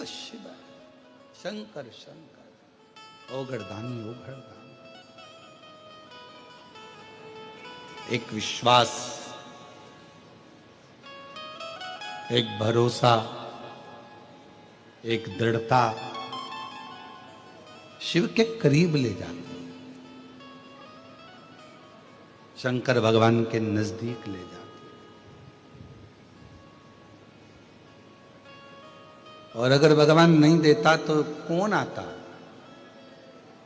शिव शंकर शंकर ओगड़दानी ओगड़दानी। एक विश्वास, एक भरोसा, एक दृढ़ता शिव के करीब ले जाती, शंकर भगवान के नजदीक ले जाती। और अगर भगवान नहीं देता तो कौन आता?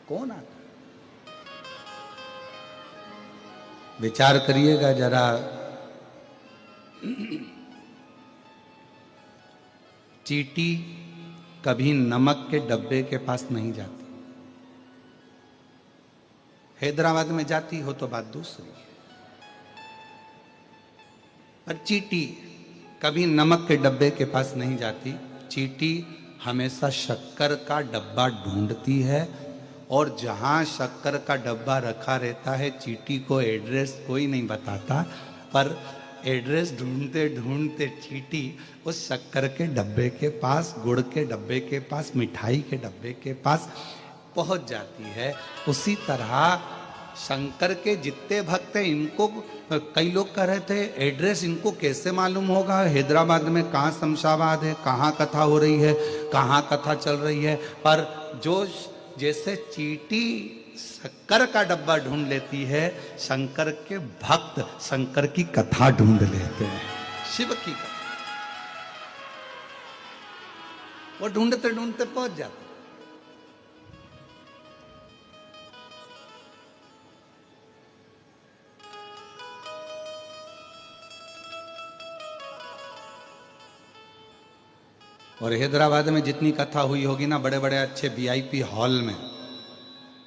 कौन आता? विचार करिएगा जरा। चींटी कभी नमक के डब्बे के पास नहीं जाती। हैदराबाद में जाती हो तो बात दूसरी है, पर चींटी कभी नमक के डब्बे के पास नहीं जाती। चींटी हमेशा शक्कर का डब्बा ढूंढती है, और जहां शक्कर का डब्बा रखा रहता है चींटी को एड्रेस कोई नहीं बताता, पर एड्रेस ढूंढते ढूंढते चींटी उस शक्कर के डब्बे के पास, गुड़ के डब्बे के पास, मिठाई के डब्बे के पास पहुंच जाती है। उसी तरह शंकर के जितने भक्त हैं, इनको कई लोग कह रहे थे एड्रेस इनको कैसे मालूम होगा, हैदराबाद में कहाँ शमशाबाद है, कहाँ कथा हो रही है, कहाँ कथा चल रही है। पर जो जैसे चींटी शक्कर का डब्बा ढूंढ लेती है, शंकर के भक्त शंकर की कथा ढूंढ लेते हैं, शिव की कथा। वो ढूंढते ढूंढते पहुंच जाते। और हैदराबाद में जितनी कथा हुई होगी ना, बड़े बड़े अच्छे वीआईपी हॉल में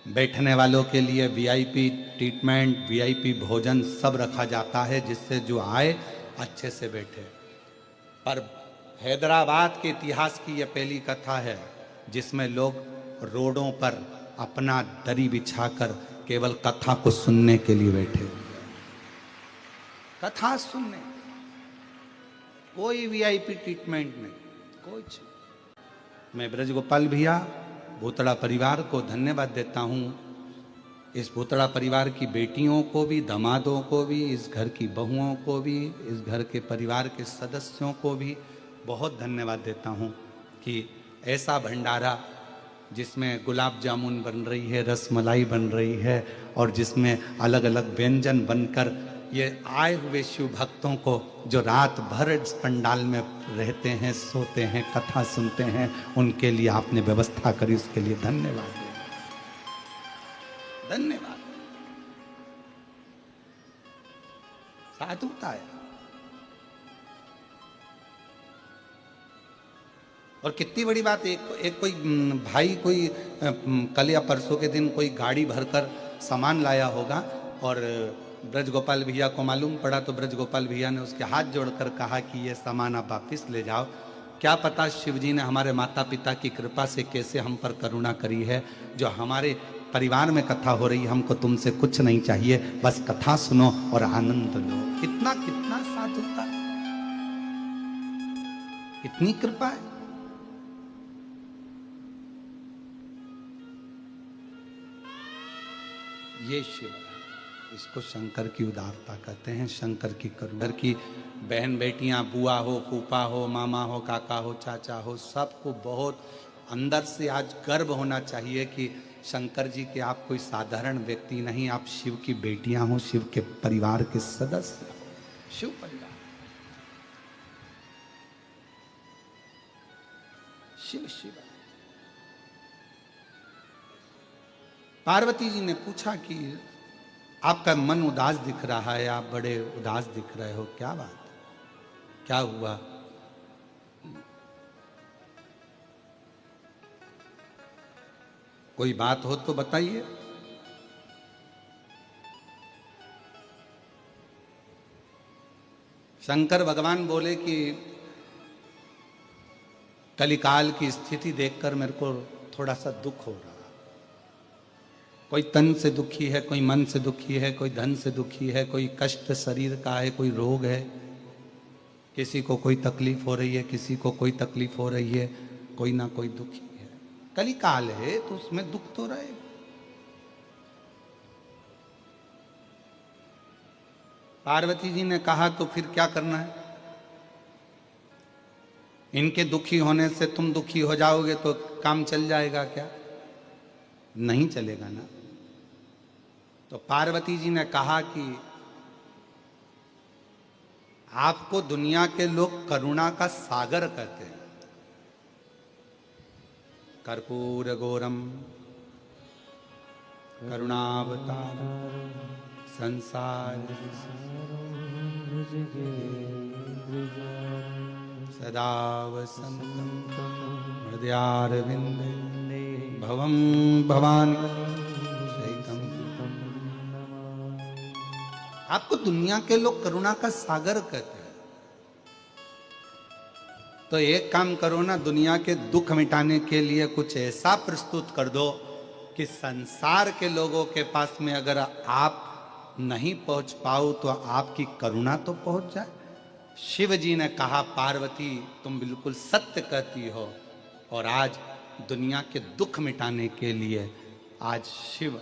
बैठने वालों के लिए वीआईपी ट्रीटमेंट, वीआईपी भोजन सब रखा जाता है, जिससे जो आए अच्छे से बैठे। पर हैदराबाद के इतिहास की यह पहली कथा है जिसमें लोग रोडों पर अपना दरी बिछाकर केवल कथा को सुनने के लिए बैठे। कथा सुनने, कोई वीआईपी ट्रीटमेंट नहीं, कोई। मैं ब्रजगोपाल भैया भूतड़ा परिवार को धन्यवाद देता हूँ। इस भूतड़ा परिवार की बेटियों को भी, दामादों को भी, इस घर की बहुओं को भी, इस घर के परिवार के सदस्यों को भी बहुत धन्यवाद देता हूँ कि ऐसा भंडारा जिसमें गुलाब जामुन बन रही है, रसमलाई बन रही है, और जिसमें अलग अलग व्यंजन बनकर ये आए हुए शिव भक्तों को जो रात भर इस पंडाल में रहते हैं, सोते हैं, कथा सुनते हैं, उनके लिए आपने व्यवस्था करी, उसके लिए धन्यवाद, धन्यवाद। साधुता है। और कितनी बड़ी बात, एक कोई भाई कोई कल या परसों के दिन कोई गाड़ी भरकर सामान लाया होगा, और ब्रजगोपाल भैया को मालूम पड़ा तो ब्रजगोपाल भैया ने उसके हाथ जोड़कर कहा कि ये सामान आप वापिस ले जाओ। क्या पता शिव जी ने हमारे माता पिता की कृपा से कैसे हम पर करुणा करी है, जो हमारे परिवार में कथा हो रही, हमको तुमसे कुछ नहीं चाहिए, बस कथा सुनो और आनंद लो। कितना कितना साधुता, कितनी कृपा है। ये शिव, इसको शंकर की उदारता कहते हैं, शंकर की करुणा। घर की बहन बेटियां, बुआ हो, फूफा हो, मामा हो, काका हो, चाचा हो, सबको बहुत अंदर से आज गर्व होना चाहिए कि शंकर जी के आप कोई साधारण व्यक्ति नहीं, आप शिव की बेटियां हो, शिव के परिवार के सदस्य हो, शिव परिवार, शिव शिव। पार्वती जी ने पूछा कि आपका मन उदास दिख रहा है, आप बड़े उदास दिख रहे हो, क्या बात, क्या हुआ? कोई बात हो तो बताइए। शंकर भगवान बोले कि कलिकाल की स्थिति देखकर मेरे को थोड़ा सा दुख हो रहा। कोई तन से दुखी है, कोई मन से दुखी है, कोई धन से दुखी है, कोई कष्ट शरीर का है, कोई रोग है, किसी को कोई तकलीफ हो रही है, किसी को कोई तकलीफ हो रही है, कोई ना कोई दुखी है। कली काल है तो उसमें दुख तो रहेगा। पार्वती जी ने कहा तो फिर क्या करना है? इनके दुखी होने से तुम दुखी हो जाओगे तो काम चल जाएगा क्या? नहीं चलेगा ना। तो पार्वती जी ने कहा कि आपको दुनिया के लोग करुणा का सागर कहते हैं। कर्पूर गौरम करुणावतारम संसार सदा वसंतम हृदयारविंदे भवं भवानी शैकं। आपको दुनिया के लोग करुणा का सागर कहते हैं। तो एक काम करो ना, दुनिया के दुख मिटाने के लिए कुछ ऐसा प्रस्तुत कर दो कि संसार के लोगों के पास में अगर आप नहीं पहुंच पाओ तो आपकी करुणा तो पहुंच जाए। शिव जी ने कहा पार्वती तुम बिल्कुल सत्य कहती हो। और आज दुनिया के दुख मिटाने के लिए आज शिव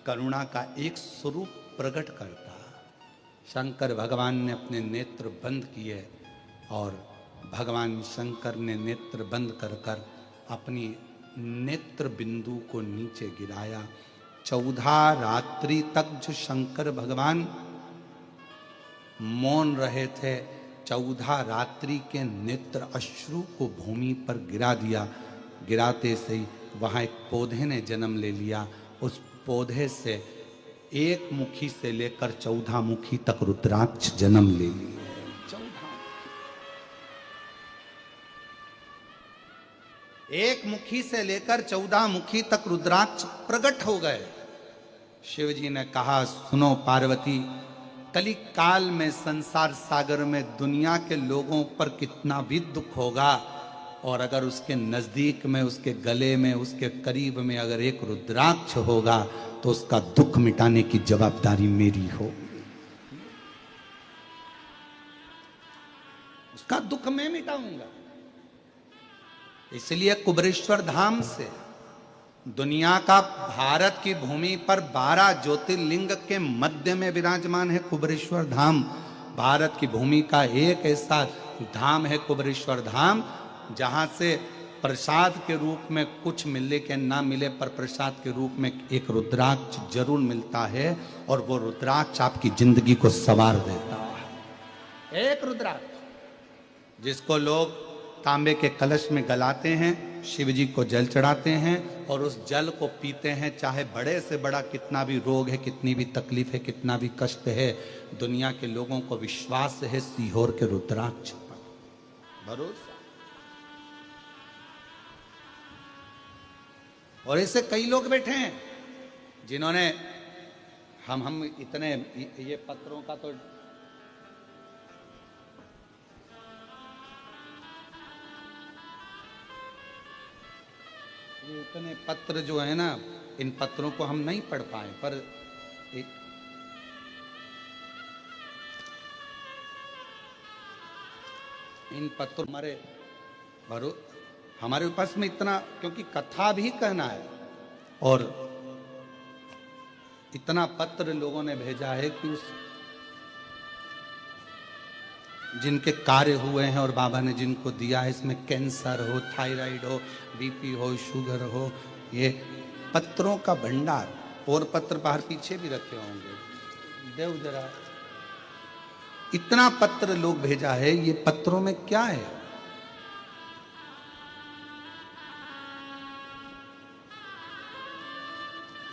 करुणा का एक स्वरूप प्रकट करता। शंकर भगवान ने अपने नेत्र बंद किए और भगवान शंकर ने नेत्र बंद कर कर अपनी नेत्र बिंदु को नीचे गिराया। 14 रात्रि तक जो शंकर भगवान मौन रहे थे, 14 रात्रि के नेत्र अश्रु को भूमि पर गिरा दिया। गिराते से ही वहाँ एक पौधे ने जन्म ले लिया। उस पौधे से एक मुखी से लेकर 14 मुखी तक रुद्राक्ष जन्म ले लिए। 14 एक मुखी से लेकर 14 मुखी तक रुद्राक्ष प्रकट हो गए। शिव जी ने कहा सुनो पार्वती, कली काल में संसार सागर में दुनिया के लोगों पर कितना भी दुख होगा, और अगर उसके नजदीक में, उसके गले में, उसके करीब में अगर एक रुद्राक्ष होगा तो उसका दुख मिटाने की जवाबदारी मेरी होगी। उसका दुख मैं मिटाऊंगा। इसलिए कुबेरेश्वर धाम से दुनिया का, भारत की भूमि पर 12 ज्योतिर्लिंग के मध्य में विराजमान है कुबेरेश्वर धाम। भारत की भूमि का एक ऐसा धाम है कुबेरेश्वर धाम जहां से प्रसाद के रूप में कुछ मिले के ना मिले, पर प्रसाद के रूप में एक रुद्राक्ष जरूर मिलता है, और वो रुद्राक्ष आपकी जिंदगी को संवार देता है। एक रुद्राक्ष जिसको लोग तांबे के कलश में गलाते हैं, शिव जी को जल चढ़ाते हैं और उस जल को पीते हैं। चाहे बड़े से बड़ा कितना भी रोग है, कितनी भी तकलीफ है, कितना भी कष्ट है, दुनिया के लोगों को विश्वास है सीहोर के रुद्राक्ष पर, भरोसा। और ऐसे कई लोग बैठे हैं जिन्होंने हम इतने, ये पत्रों का तो ये इतने पत्र जो है ना, इन पत्रों को हम नहीं पढ़ पाए, पर एक इन पत्रों हमारे पास में इतना, क्योंकि कथा भी कहना है और इतना पत्र लोगों ने भेजा है कि उस जिनके कार्य हुए हैं और बाबा ने जिनको दिया है, इसमें कैंसर हो, थायराइड हो, बीपी हो, शुगर हो, ये पत्रों का भंडार। और पत्र बाहर पीछे भी रखे होंगे, देव जरा। इतना पत्र लोग भेजा है, ये पत्रों में क्या है?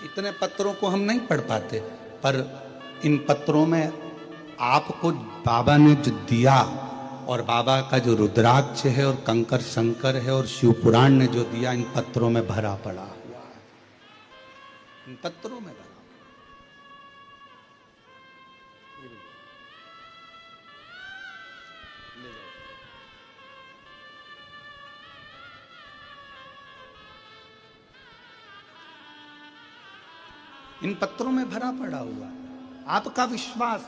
इतने पत्रों को हम नहीं पढ़ पाते, पर इन पत्रों में आपको बाबा ने जो दिया, और बाबा का जो रुद्राक्ष है और कंकर शंकर है और शिव पुराण ने जो दिया, इन पत्रों में भरा पड़ा हुआ है। इन पत्रों में भरा। इन पत्रों में भरा पड़ा हुआ है आपका विश्वास।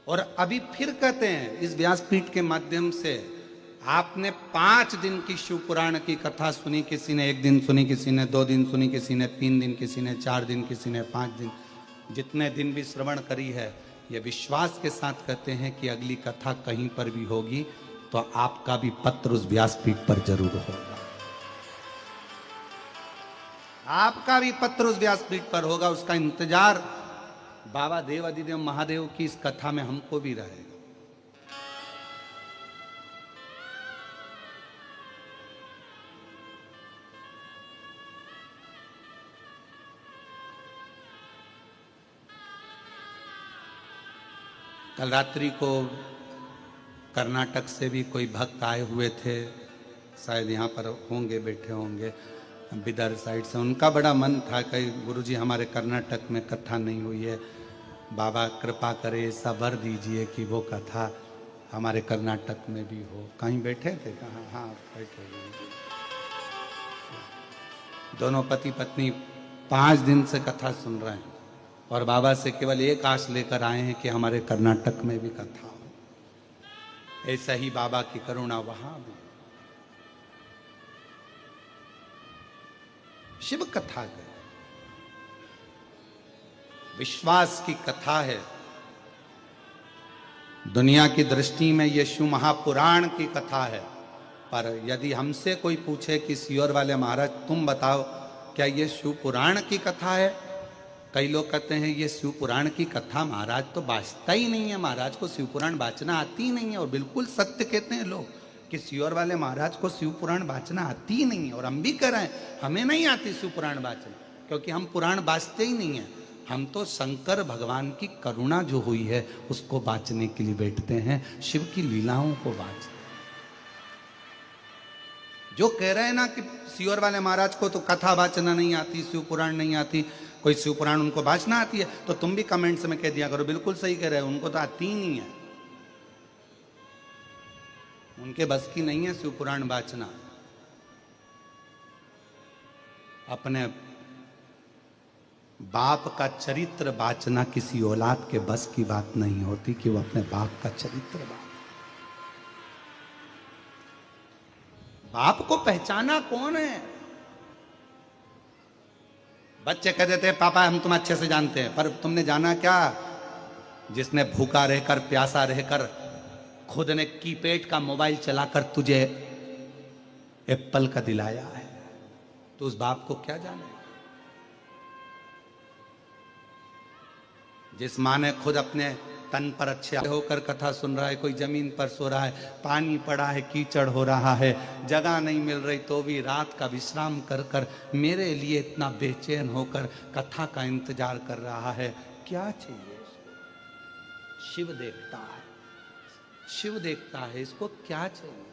और अभी फिर कहते हैं इस व्यासपीठ के माध्यम से आपने 5 दिन की शिव पुराण की कथा सुनी, किसी ने 1 दिन सुनी, किसी ने 2 दिन सुनी, किसी ने 3 दिन, किसी ने 4 दिन, किसी ने 5 दिन, जितने दिन भी श्रवण करी है, ये विश्वास के साथ कहते हैं कि अगली कथा कहीं पर भी होगी तो आपका भी पत्र उस व्यासपीठ पर जरूर होगा। आपका भी पत्र उस व्यासपीठ पर होगा। उसका इंतजार बाबा देव अधिदेव महादेव की इस कथा में हमको भी रहेगा। कल रात्रि को कर्नाटक से भी कोई भक्त आए हुए थे, शायद यहाँ पर होंगे, बैठे होंगे बिदर साइड से। उनका बड़ा मन था कि गुरुजी हमारे कर्नाटक में कथा नहीं हुई है, बाबा कृपा करे, ऐसा वर दीजिए कि वो कथा हमारे कर्नाटक में भी हो। कहीं बैठे थे? कहाँ? हाँ बैठे हुए। दोनों पति पत्नी 5 दिन से कथा सुन रहे हैं और बाबा से केवल एक आश लेकर आए हैं कि हमारे कर्नाटक में भी कथा हो। ऐसा ही बाबा की करुणा वहां भी। शिव कथा है, विश्वास की कथा है। दुनिया की दृष्टि में यह शिव महापुराण की कथा है, पर यदि हमसे कोई पूछे कि सियोर वाले महाराज तुम बताओ क्या यह शिव पुराण की कथा है? कई लोग कहते हैं ये शिव पुराण की कथा महाराज तो बाँचता ही नहीं है, महाराज को शिव पुराण बाँचना आती ही नहीं है। और बिल्कुल सत्य कहते हैं लोग कि सियोर वाले महाराज को शिव पुराण बाँचना आती ही नहीं है। और हम भी कह रहे हैं हमें नहीं आती शिव पुराण बाँचना, क्योंकि हम पुराण बाँचते ही नहीं है। हम तो शंकर भगवान की करुणा जो हुई है उसको बाँचने के लिए बैठते हैं, शिव की लीलाओं को बाँचते हैं। जो कह रहे हैं ना कि सियोर वाले महाराज को तो कथा बाँचना नहीं आती, शिव पुराण नहीं आती, कोई शिव पुराण उनको बाँचना आती है, तो तुम भी कमेंट्स में कह दिया करो बिल्कुल सही कह रहे हो, उनको तो आती ही नहीं है, उनके बस की नहीं है शिव पुराण बाँचना। अपने बाप का चरित्र बाँचना किसी औलाद के बस की बात नहीं होती कि वो अपने बाप का चरित्र बाँचे। बाप को पहचाना कौन है? बच्चे कह देते हैं पापा हम तुम अच्छे से जानते हैं, पर तुमने जाना क्या? जिसने भूखा रहकर प्यासा रहकर खुद ने कीपैड का मोबाइल चलाकर तुझे एप्पल का दिलाया है, तो उस बाप को क्या जाने? जिस माँ ने खुद अपने तन पर अच्छे होकर कथा सुन रहा है, कोई जमीन पर सो रहा है, पानी पड़ा है, कीचड़ हो रहा है, जगह नहीं मिल रही, तो भी रात का विश्राम कर कर मेरे लिए इतना बेचैन होकर कथा का इंतजार कर रहा है, क्या चाहिए? शिव देखता है, शिव देखता है, इसको क्या चाहिए?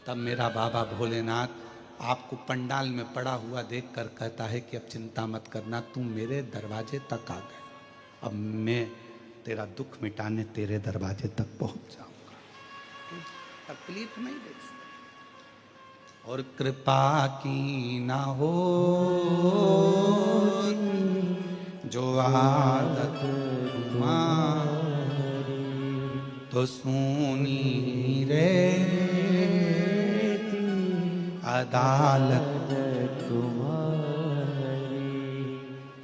तब मेरा बाबा भोलेनाथ आपको पंडाल में पड़ा हुआ देखकर कहता है कि अब चिंता मत करना, तुम मेरे दरवाजे तक आ गए, अब मैं तेरा दुख मिटाने तेरे दरवाजे तक पहुंच जाऊंगा, तकलीफ नहीं देख सकता। और कृपा की ना हो जो आदत तो सुनी रे अदालत तुम्हारी,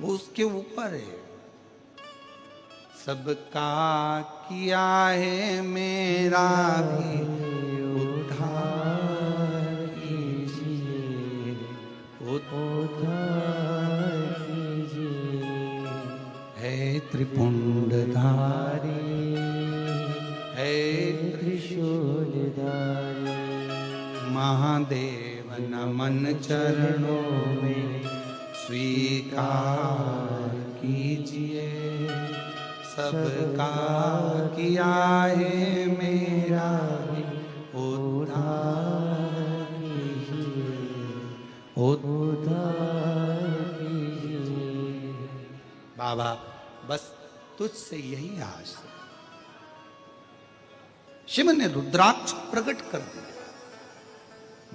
उसके ऊपर है। सबका किया है मेरा भी उद्धार कीजिए, उद्धार कीजिए, है त्रिपुंडधारी, है त्रिशूलधारी, महादेव नमन चरणों में स्वीकार कीजिए, सबका किया है मेरा भी उद्धार कीजिए, उद्धार कीजिए। बाबा बस तुझसे यही आस है। शिव ने रुद्राक्ष प्रकट कर दिया।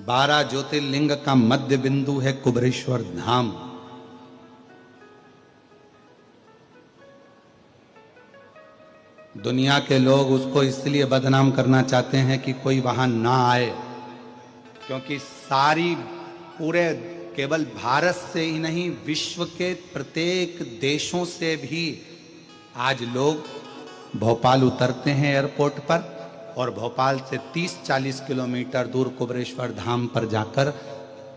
12 ज्योतिर्लिंग का मध्य बिंदु है कुबरेश्वर धाम। दुनिया के लोग उसको इसलिए बदनाम करना चाहते हैं कि कोई वहां ना आए, क्योंकि सारी पूरे केवल भारत से ही नहीं विश्व के प्रत्येक देशों से भी आज लोग भोपाल उतरते हैं एयरपोर्ट पर और भोपाल से 30-40 किलोमीटर दूर कुबेरेश्वर धाम पर जाकर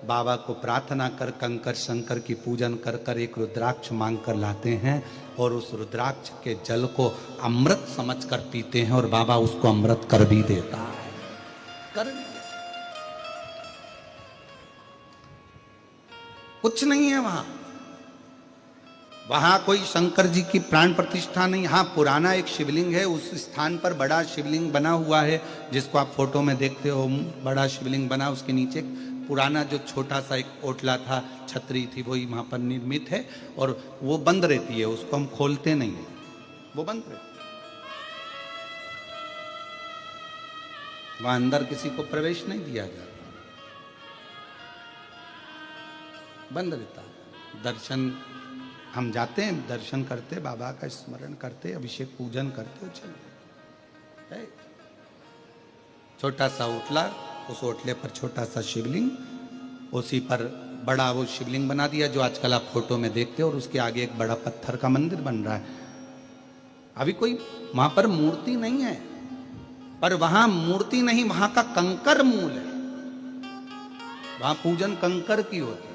बाबा को प्रार्थना कर कंकर शंकर की पूजन कर कर एक रुद्राक्ष मांग कर लाते हैं और उस रुद्राक्ष के जल को अमृत समझकर पीते हैं और बाबा उसको अमृत कर भी देता है। कर भी देता। कुछ नहीं है वहां, वहां कोई शंकर जी की प्राण प्रतिष्ठा नहीं। हाँ, पुराना एक शिवलिंग है, उस स्थान पर बड़ा शिवलिंग बना हुआ है जिसको आप फोटो में देखते हो। बड़ा शिवलिंग बना, उसके नीचे पुराना जो छोटा सा एक ओटला था, छतरी थी, वही वहां पर निर्मित है और वो बंद रहती है, उसको हम खोलते नहीं है, वो बंद रहती है। वहां अंदर किसी को प्रवेश नहीं दिया जाता, बंद रहता है। दर्शन हम जाते हैं, दर्शन करते, बाबा का स्मरण करते, अभिषेक पूजन करते, चलते। छोटा सा ओटला, उस ओटले पर छोटा सा शिवलिंग, उसी पर बड़ा वो शिवलिंग बना दिया जो आजकल आप फोटो में देखते हो, और उसके आगे एक बड़ा पत्थर का मंदिर बन रहा है। अभी कोई वहां पर मूर्ति नहीं है, पर वहां मूर्ति नहीं, वहां का कंकर मूल है, वहां पूजन कंकर की होती है।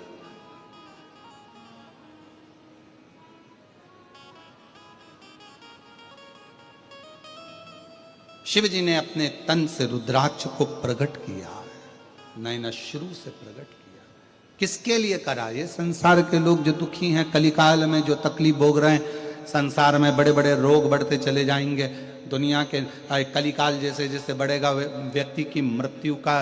शिव जी ने अपने तन से रुद्राक्ष को प्रकट किया, नैना शुरू से प्रकट किया। किसके लिए करा? ये संसार के लोग जो दुखी हैं, कलिकाल में जो तकलीफ भोग रहे हैं, संसार में बड़े बड़े रोग बढ़ते चले जाएंगे, दुनिया के कलिकाल जैसे जैसे बढ़ेगा व्यक्ति की मृत्यु का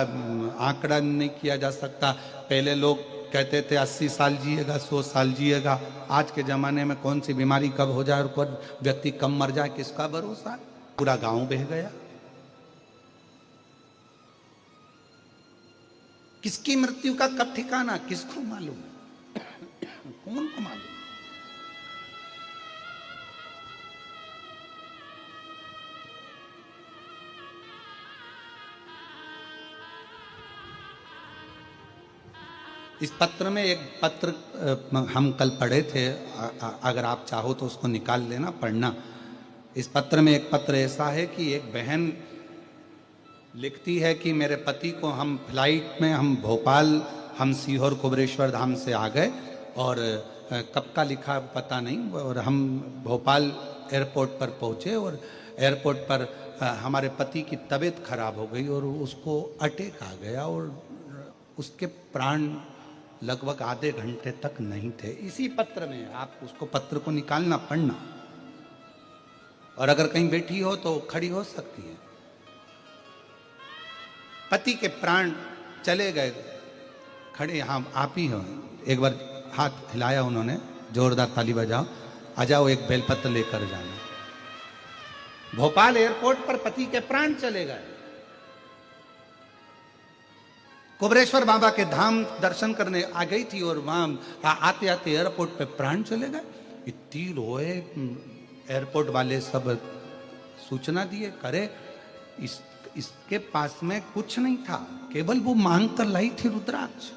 आंकड़ा नहीं किया जा सकता। पहले लोग कहते थे 80 साल जिएगा, 100 साल जिएगा। आज के जमाने में कौन सी बीमारी कब हो जाए और कब व्यक्ति कम मर जाए, किसका भरोसा? पूरा गांव बह गया। किसकी मृत्यु का कब ठिकाना, किसको मालूम? कौन को मालूम? इस पत्र में एक पत्र हम कल पढ़े थे, अगर आप चाहो तो उसको निकाल लेना, पढ़ना। इस पत्र में एक पत्र ऐसा है कि एक बहन लिखती है कि मेरे पति को हम फ्लाइट में, हम भोपाल, हम सीहोर कुबेरेश्वर धाम से आ गए और कब का लिखा पता नहीं, और हम भोपाल एयरपोर्ट पर पहुँचे और एयरपोर्ट पर हमारे पति की तबीयत खराब हो गई और उसको अटैक आ गया और उसके प्राण लगभग आधे घंटे तक नहीं थे। इसी पत्र में आप उसको पत्र को निकालना, पढ़ना, और अगर कहीं बैठी हो तो खड़ी हो सकती है। पति के प्राण चले गए, खड़े, हाँ आप ही हो। एक बार हाथ हिलाया उन्होंने, जोरदार ताली बजाओ, आ जाओ, एक बेलपत्र लेकर जाना। भोपाल एयरपोर्ट पर पति के प्राण चले गए। कुबेरेश्वर बाबा के धाम दर्शन करने आ गई थी और वहां आते आते एयरपोर्ट पे प्राण चले गए। इतनी रोए, एयरपोर्ट वाले सब सूचना दिए, करे इसके पास में कुछ नहीं था, केवल वो मांग कर लाई थी रुद्राक्ष,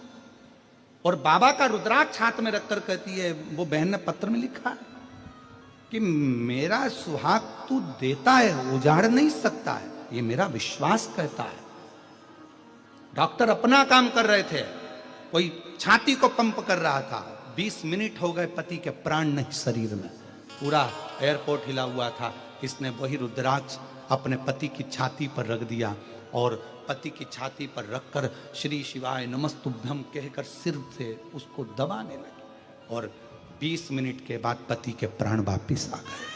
और बाबा का रुद्राक्ष हाथ में रखकर कहती है, वो बहन ने पत्र में लिखा कि मेरा सुहाग तू देता है, उजाड़ नहीं सकता है, ये मेरा विश्वास कहता है। डॉक्टर अपना काम कर रहे थे, कोई छाती को पंप कर रहा था। 20 मिनट हो गए, पति के प्राण नहीं शरीर में, पूरा एयरपोर्ट हिला हुआ था। इसने वही रुद्राक्ष अपने पति की छाती पर रख दिया और पति की छाती पर रखकर श्री शिवाय नमस्तुभ्यम कहकर सिर से उसको दबाने लगी और 20 मिनट के बाद पति के प्राण वापिस आ गए।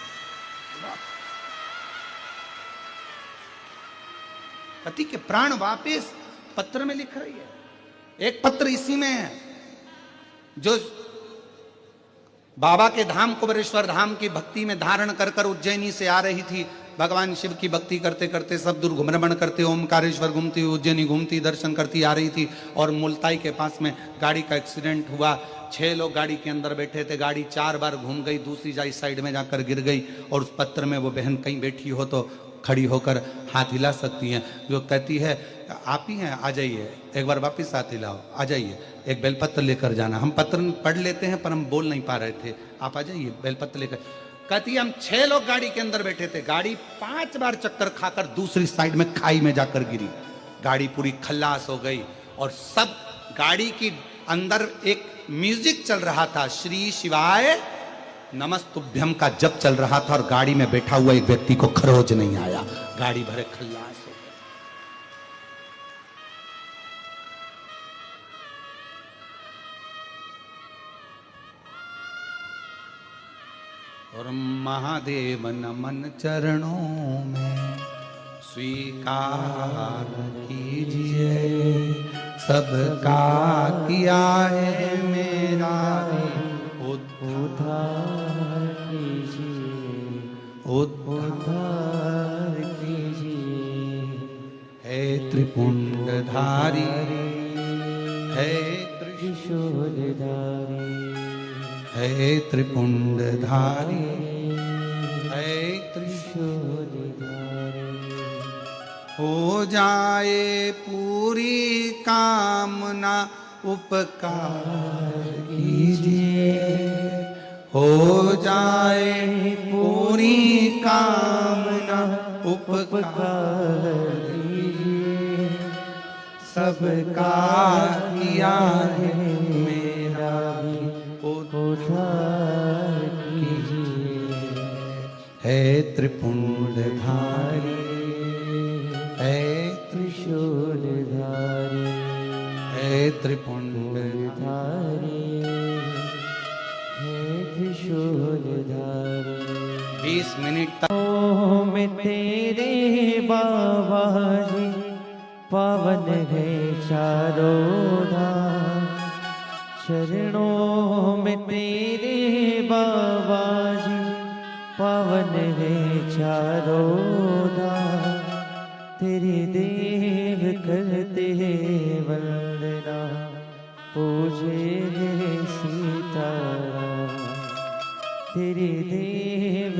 पति के प्राण वापिस पत्र में लिख रही है। एक पत्र इसी में है जो बाबा के धाम कुबेरेश्वर धाम की भक्ति में धारण कर कर उज्जैनी से आ रही थी, भगवान शिव की भक्ति करते करते सब दूर भ्रमण करते, ओमकारेश्वर घूमती, उज्जैनी घूमती, दर्शन करती आ रही थी और मुल्ताई के पास में गाड़ी का एक्सीडेंट हुआ। 6 लोग गाड़ी के अंदर बैठे थे, गाड़ी 4 बार घूम गई, दूसरी साइड में जाकर गिर गई और उस पत्र में वो बहन कहीं बैठी हो तो खड़ी होकर हाथ हिला सकती हैं, जो कहती है आप ही हैं, आ जाइए, एक बार वापस हाथ हिलाओ, आ जाइए, एक बेलपत्र लेकर जाना। हम पत्र पढ़ लेते हैं पर हम बोल नहीं पा रहे थे, आप आ जाइए बेलपत्र लेकर। कहती है हम 6 लोग गाड़ी के अंदर बैठे थे, गाड़ी 5 बार चक्कर खाकर दूसरी साइड में खाई में जाकर गिरी, गाड़ी पूरी खल्लास हो गई और सब गाड़ी की अंदर एक म्यूजिक चल रहा था, श्री शिवाय नमस्तुभ्यम का जब चल रहा था और गाड़ी में बैठा हुआ एक व्यक्ति को खरोच नहीं आया, गाड़ी भरे खल्लास हो गई। और महादेव नमन चरणों में स्वीकार कीजिए, सबका किया है मेरा उद्धार कीजिए, उद्धार कीजिए। है त्रिपुंडधारी, है त्रिशूलधारी, है त्रिपुंडधारी, है त्रिशूलधारी। हो जाए पूरी कामना उपकार कीजिए, हो जाए पूरी कामना उपकार कीजिए, सबका किया है मेरा भी उद्धार कीजिए। है त्रिपुंडधारी, है त्रिशूलधारी, है त्रिपुंडधारी, है त्रिशूलधारी। 20 मिनट तक में तेरे बाबा जी पावन है चारों धाम, चरणों में तेरे बाबा जी पावन है चारों धाम। तेरे देव करते वंदना, पूजे सीताराम। तेरे देव